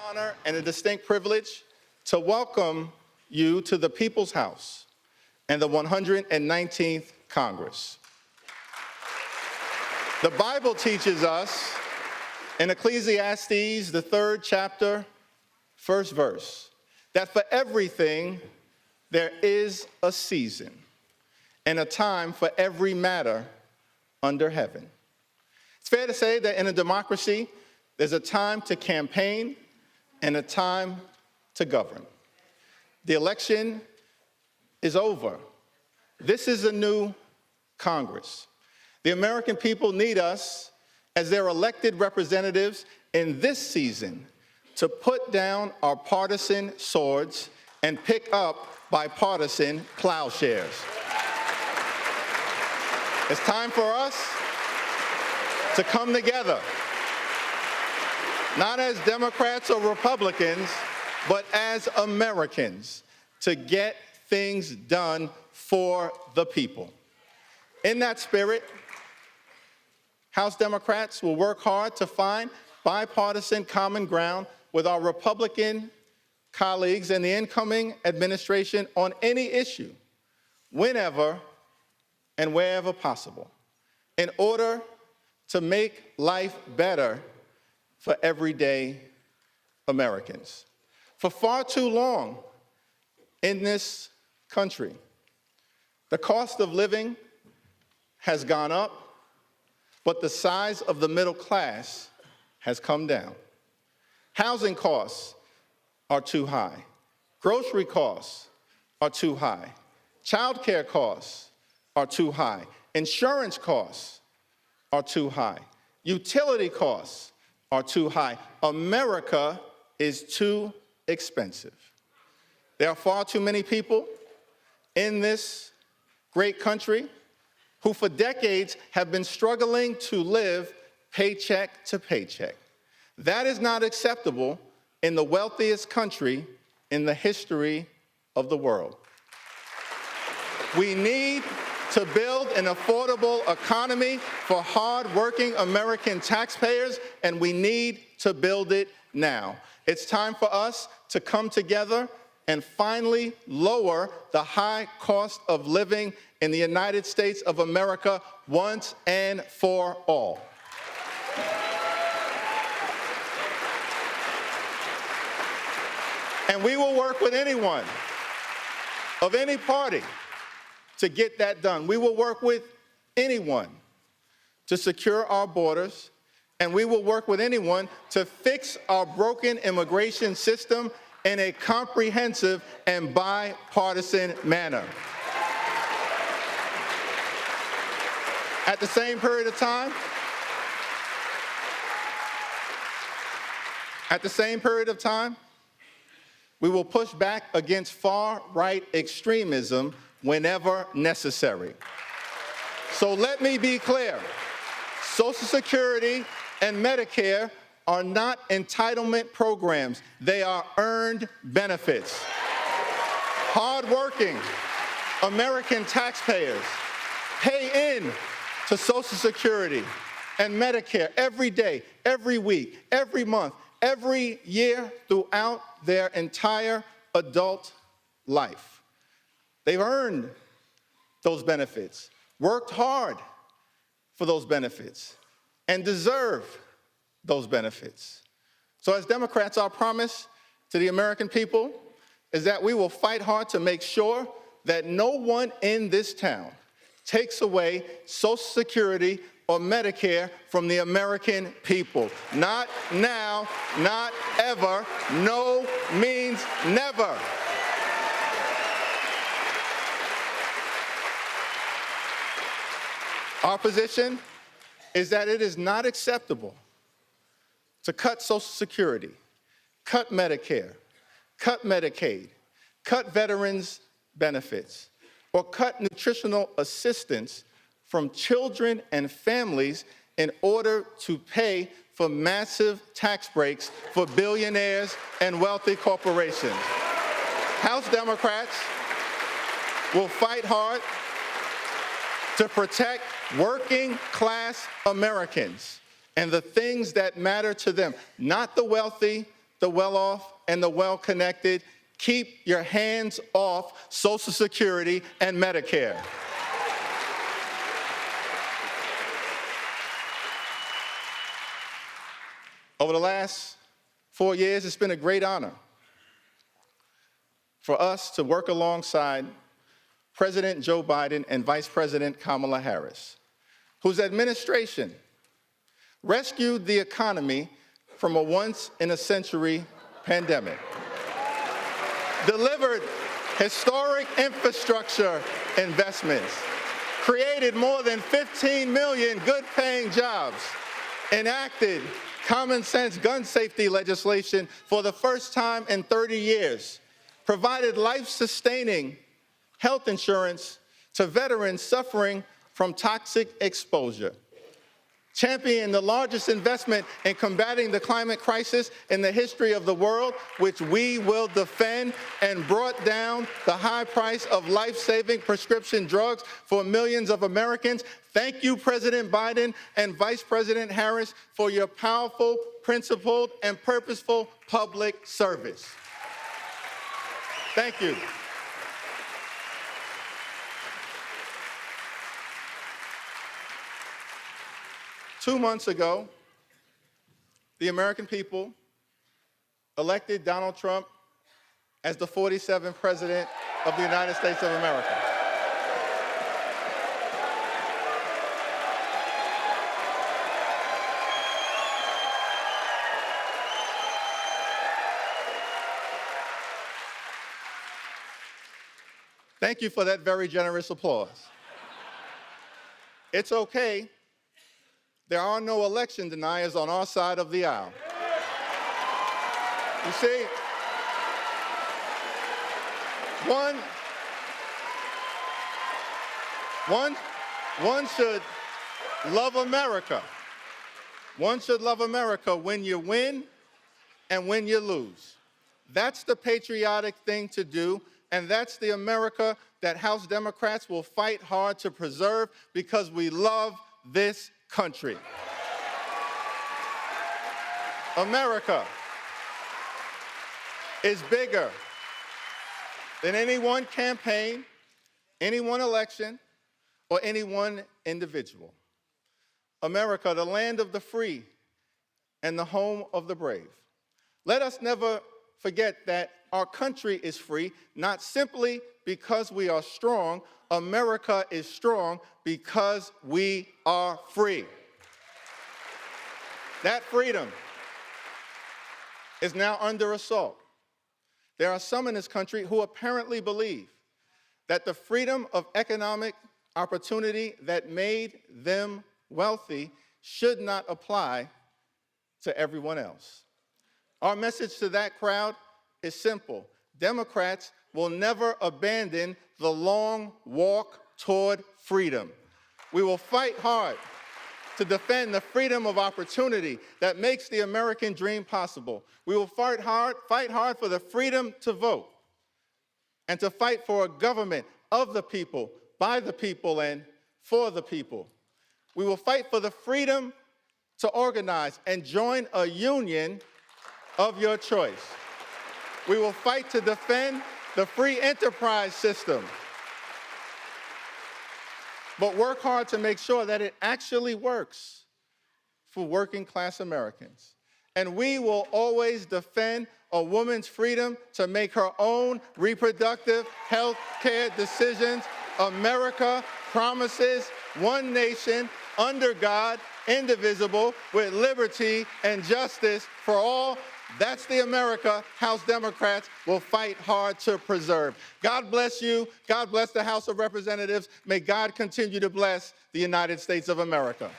honor and a distinct privilege to welcome you to the People's House and the 119th Congress. The Bible teaches us in Ecclesiastes, the 3rd chapter, 1st verse, that for everything there is a season and a time for every matter under heaven. It's fair to say that in a democracy, there's a time to campaign and a time to govern. The election is over. This is a new Congress. The American people need us as their elected representatives in this season to put down our partisan swords and pick up bipartisan plowshares. It's time for us to come together, not as Democrats or Republicans, but as Americans, to get things done for the people. In that spirit, House Democrats will work hard to find bipartisan common ground with our Republican colleagues and the incoming administration on any issue, whenever and wherever possible, in order to make life better for everyday Americans. For far too long in this country, the cost of living has gone up, but the size of the middle class has come down. Housing costs are too high. Grocery costs are too high. Child care costs are too high. Insurance costs are too high. Utility costs are too high. America is too expensive. There are far too many people in this great country who for decades have been struggling to live paycheck to paycheck. That is not acceptable in the wealthiest country in the history of the world. We need to build an affordable economy for hard-working American taxpayers, and we need to build it now. It's time for us to come together and finally lower the high cost of living in the United States of America once and for all. And we will work with anyone of any party to get that done. We will work with anyone to secure our borders, and we will work with anyone to fix our broken immigration system in a comprehensive and bipartisan manner. At the same period of time, we will push back against far-right extremism whenever necessary. So let me be clear. Social Security and Medicare are not entitlement programs. They are earned benefits. Hard-working American taxpayers pay in to Social Security and Medicare every day, every week, every month, every year throughout their entire adult life. They've earned those benefits, worked hard for those benefits, and deserve those benefits. So as Democrats, our promise to the American people is that we will fight hard to make sure that no one in this town takes away Social Security or Medicare from the American people. Not now, not ever. No means never. Our position is that it is not acceptable to cut Social Security, cut Medicare, cut Medicaid, cut veterans' benefits, or cut nutritional assistance from children and families in order to pay for massive tax breaks for billionaires and wealthy corporations. House Democrats will fight hard to protect working-class Americans and the things that matter to them, not the wealthy, the well-off and the well-connected. Keep your hands off Social Security and Medicare. Over the last 4 years, it's been a great honor for us to work alongside President Joe Biden and Vice President Kamala Harris, whose administration rescued the economy from a once-in-a-century pandemic, delivered historic infrastructure investments, created more than 15 million good-paying jobs, enacted common-sense gun safety legislation for the first time in 30 years, provided life-sustaining health insurance to veterans suffering from toxic exposure, championed the largest investment in combating the climate crisis in the history of the world, which we will defend, and brought down the high price of life-saving prescription drugs for millions of Americans. Thank you, President Biden and Vice President Harris, for your powerful, principled, and purposeful public service. Thank you. Two months ago, the American people elected Donald Trump as the 47th President of the United States of America. Thank you for that very generous applause. It's okay. There are no election deniers on our side of the aisle. You see, one should love America. One should love America when you win and when you lose. That's the patriotic thing to do, and that's the America that House Democrats will fight hard to preserve because we love this country. America is bigger than any one campaign, any one election, or any one individual. America, the land of the free and the home of the brave. Let us never forget that our country is free, not simply because we are strong. America is strong because we are free. That freedom is now under assault. There are some in this country who apparently believe that the freedom of economic opportunity that made them wealthy should not apply to everyone else. Our message to that crowd is simple. Democrats will never abandon the long walk toward freedom. We will fight hard to defend the freedom of opportunity that makes the American dream possible. We will fight hard for the freedom to vote and to fight for a government of the people, by the people, and for the people. We will fight for the freedom to organize and join a union of your choice. We will fight to defend the free enterprise system, but work hard to make sure that it actually works for working class Americans. And we will always defend a woman's freedom to make her own reproductive health care decisions. America promises one nation under God, indivisible, with liberty and justice for all. That's the America House Democrats will fight hard to preserve. God bless you. God bless the House of Representatives. May God continue to bless the United States of America.